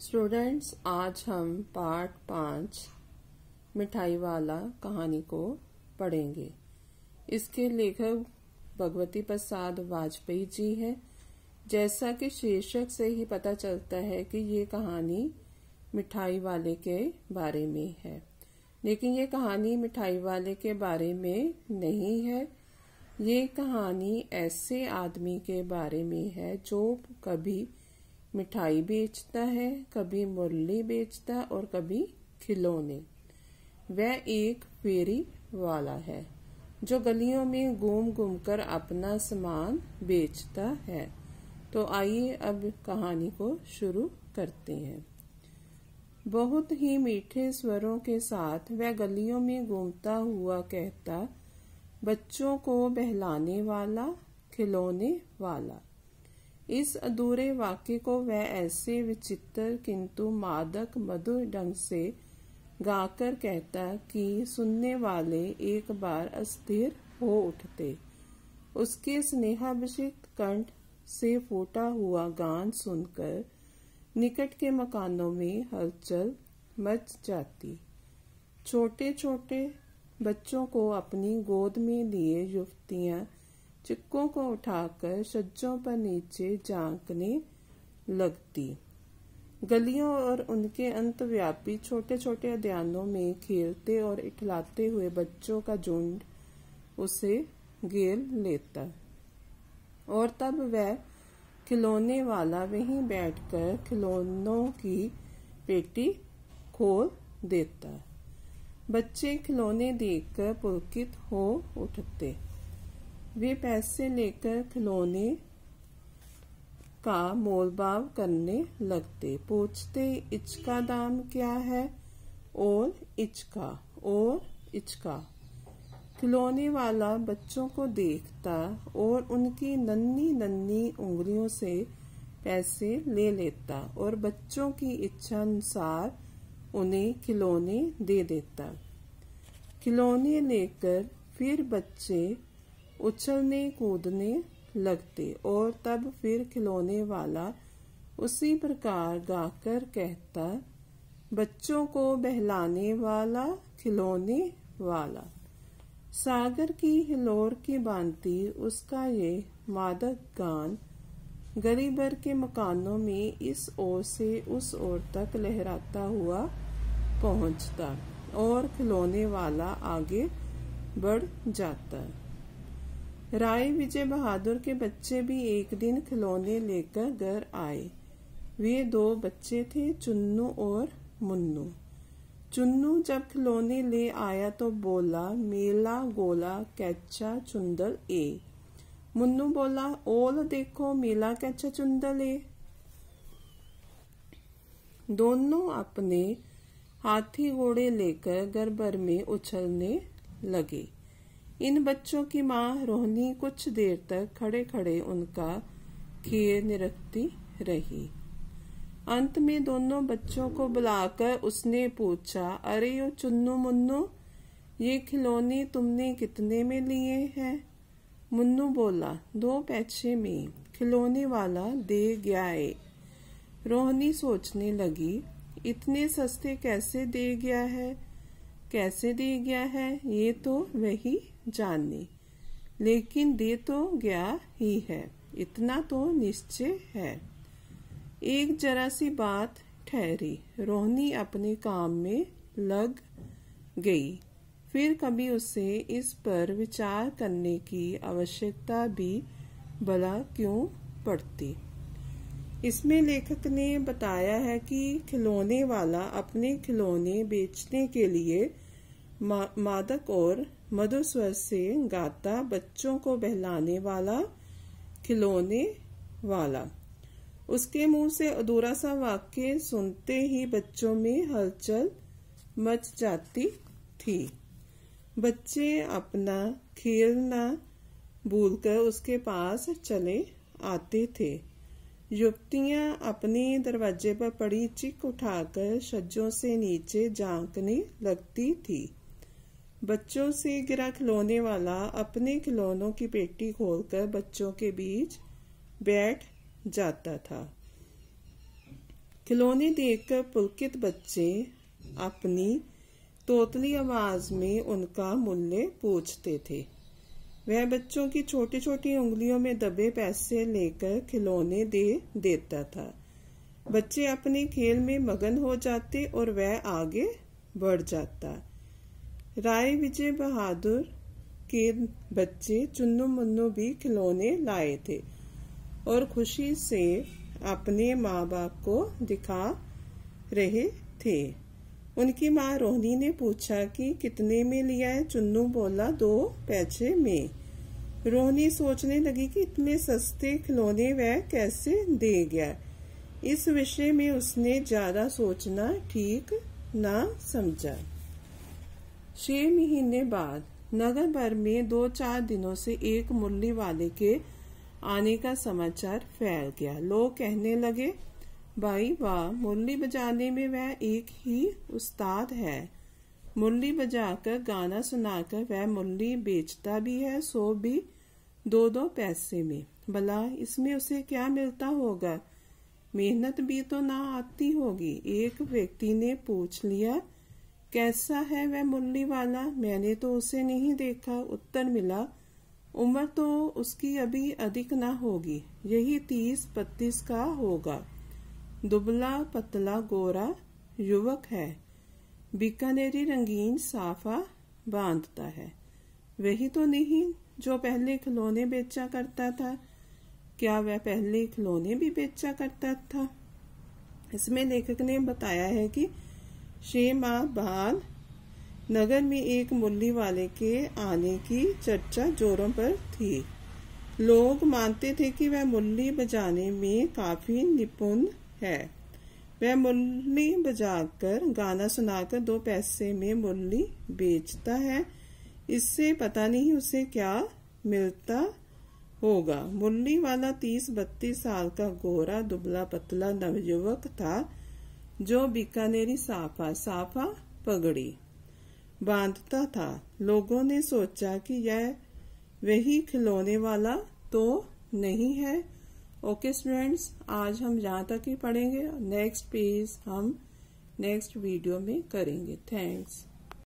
Students, आज हम part 5 मिठाई वाला कहानी को पढ़ेंगे। इसके लेखक भगवती प्रसाद वाजपेयी जी हैं। जैसा कि शीर्षक से ही पता चलता है कि ये कहानी मिठाई वाले के बारे में है, लेकिन ये कहानी मिठाई वाले के बारे में नहीं है। ये कहानी ऐसे आदमी के बारे में है जो कभी मिठाई बेचता है, कभी मुरली बेचता और कभी खिलौने। वह एक फेरी वाला है जो गलियों में घूम घूम कर अपना सामान बेचता है। तो आइए अब कहानी को शुरू करते हैं। बहुत ही मीठे स्वरों के साथ वह गलियों में घूमता हुआ कहता, बच्चों को बहलाने वाला, खिलौने वाला। इस अधूरे वाक्य को वह ऐसे विचित्र किंतु मादक मधुर ढंग से गाकर कहता कि सुनने वाले एक बार अस्थिर हो उठते। उसके स्नेहाभिषिक्त कंठ से फूटा हुआ गान सुनकर निकट के मकानों में हलचल मच जाती। छोटे छोटे बच्चों को अपनी गोद में लिए युवतियां चिक्कों को उठाकर छज्जों पर नीचे झांकने लगती। गलियों और उनके अंतव्यापी छोटे छोटे उद्यानों में खेलते और इठलाते हुए बच्चों का झुंड उसे घेर लेता और तब वह खिलौने वाला वहीं बैठकर खिलौनों की पेटी खोल देता। बच्चे खिलौने देखकर पुलकित हो उठते। वे पैसे लेकर खिलौने का मोलभाव करने लगते। पूछते, इचका दाम क्या है? और इचका। खिलौने वाला बच्चों को देखता और उनकी नन्ही नन्ही उंगलियों से पैसे ले लेता और बच्चों की इच्छा अनुसार उन्हें खिलौने दे देता। खिलौने लेकर फिर बच्चे उछलने कूदने लगते और तब फिर खिलौने वाला उसी प्रकार गाकर कहता, बच्चों को बहलाने वाला, खिलौने वाला। सागर की हिलोर की भांति उसका ये मादक गान गली भर के मकानों में इस ओर से उस ओर तक लहराता हुआ पहुंचता और खिलौने वाला आगे बढ़ जाता। राय विजय बहादुर के बच्चे भी एक दिन खिलौने लेकर घर आए। वे दो बच्चे थे, चुन्नू और मुन्नू। चुन्नू जब खिलौने ले आया तो बोला, मेला गोला कैचा चुंदल ए। मुन्नू बोला, ओल देखो मेला कैचा चुंदल ए। दोनों अपने हाथी घोड़े लेकर घर भर में उछलने लगे। इन बच्चों की माँ रोहनी कुछ देर तक खड़े खड़े उनका खेल निरखती रही। अंत में दोनों बच्चों को बुलाकर उसने पूछा, अरे ओ चुन्नू मुन्नू, ये खिलौने तुमने कितने में लिए हैं? मुन्नू बोला, 2 पैसे में। खिलौने वाला दे गया है। रोहनी सोचने लगी, इतने सस्ते कैसे दे गया है? ये तो वही जाने, लेकिन दे तो गया ही है, इतना तो निश्चय है। एक जरा सी बात ठहरी। रोहनी अपने काम में लग गई। फिर कभी उसे इस पर विचार करने की आवश्यकता भी भला क्यों पड़ती। इसमें लेखक ने बताया है कि खिलौने वाला अपने खिलौने बेचने के लिए मादक और मधुर स्वर से गाता, बच्चों को बहलाने वाला, खिलौने वाला। उसके मुंह से अधूरा सा वाक्य सुनते ही बच्चों में हलचल मच जाती थी। बच्चे अपना खेलना भूलकर उसके पास चले आते थे। युवतियां अपने दरवाजे पर पड़ी चिक उठाकर छज्जों से नीचे झांकने लगती थी। बच्चों से गिरा खिलौने वाला अपने खिलौनों की पेटी खोलकर बच्चों के बीच बैठ जाता था। खिलौने देखकर पुलकित बच्चे अपनी तोतली आवाज में उनका मूल्य पूछते थे। वह बच्चों की छोटी छोटी उंगलियों में दबे पैसे लेकर खिलौने दे देता था। बच्चे अपने खेल में मगन हो जाते और वह आगे बढ़ जाता। राय विजय बहादुर के बच्चे चुन्नू मुन्नू भी खिलौने लाए थे और खुशी से अपने माँ बाप को दिखा रहे थे। उनकी माँ रोहिणी ने पूछा कि कितने में लिया है। चुन्नू बोला 2 पैसे में। रोहिणी सोचने लगी कि इतने सस्ते खिलौने वह कैसे दे गया। इस विषय में उसने ज्यादा सोचना ठीक ना समझा। 6 महीने बाद नगर भर में 2-4 दिनों से एक मुरली वाले के आने का समाचार फैल गया। लोग कहने लगे, भाई वाह, मुरली बजाने में वह एक ही उस्ताद है। मुरली बजाकर गाना सुनाकर वह मुरली बेचता भी है, सो भी 2-2 पैसे में। भला इसमें उसे क्या मिलता होगा? मेहनत भी तो ना आती होगी। एक व्यक्ति ने पूछ लिया, कैसा है वह मुरली वाला? मैंने तो उसे नहीं देखा। उत्तर मिला, उम्र तो उसकी अभी अधिक ना होगी, यही 30-32 का होगा। दुबला पतला गोरा युवक है, बीकानेरी रंगीन साफा बांधता है। वही तो नहीं जो पहले खिलौने बेचा करता था? क्या वह पहले खिलौने भी बेचा करता था? इसमें लेखक ने बताया है कि 6 माह बाद नगर में एक मुरली वाले के आने की चर्चा जोरों पर थी। लोग मानते थे कि वह मुरली बजाने में काफी निपुण है। वह मुरली बजाकर गाना सुनाकर 2 पैसे में मुरली बेचता है। इससे पता नहीं उसे क्या मिलता होगा। मुरली वाला 30-32 साल का गोरा दुबला पतला नवयुवक था जो बीकानेरी साफा पगड़ी बांधता था। लोगों ने सोचा कि यह वही खिलौने वाला तो नहीं है। ओके स्टूडेंट्स, आज हम यहाँ तक ही पढ़ेंगे। नेक्स्ट पेज हम नेक्स्ट वीडियो में करेंगे। थैंक्स।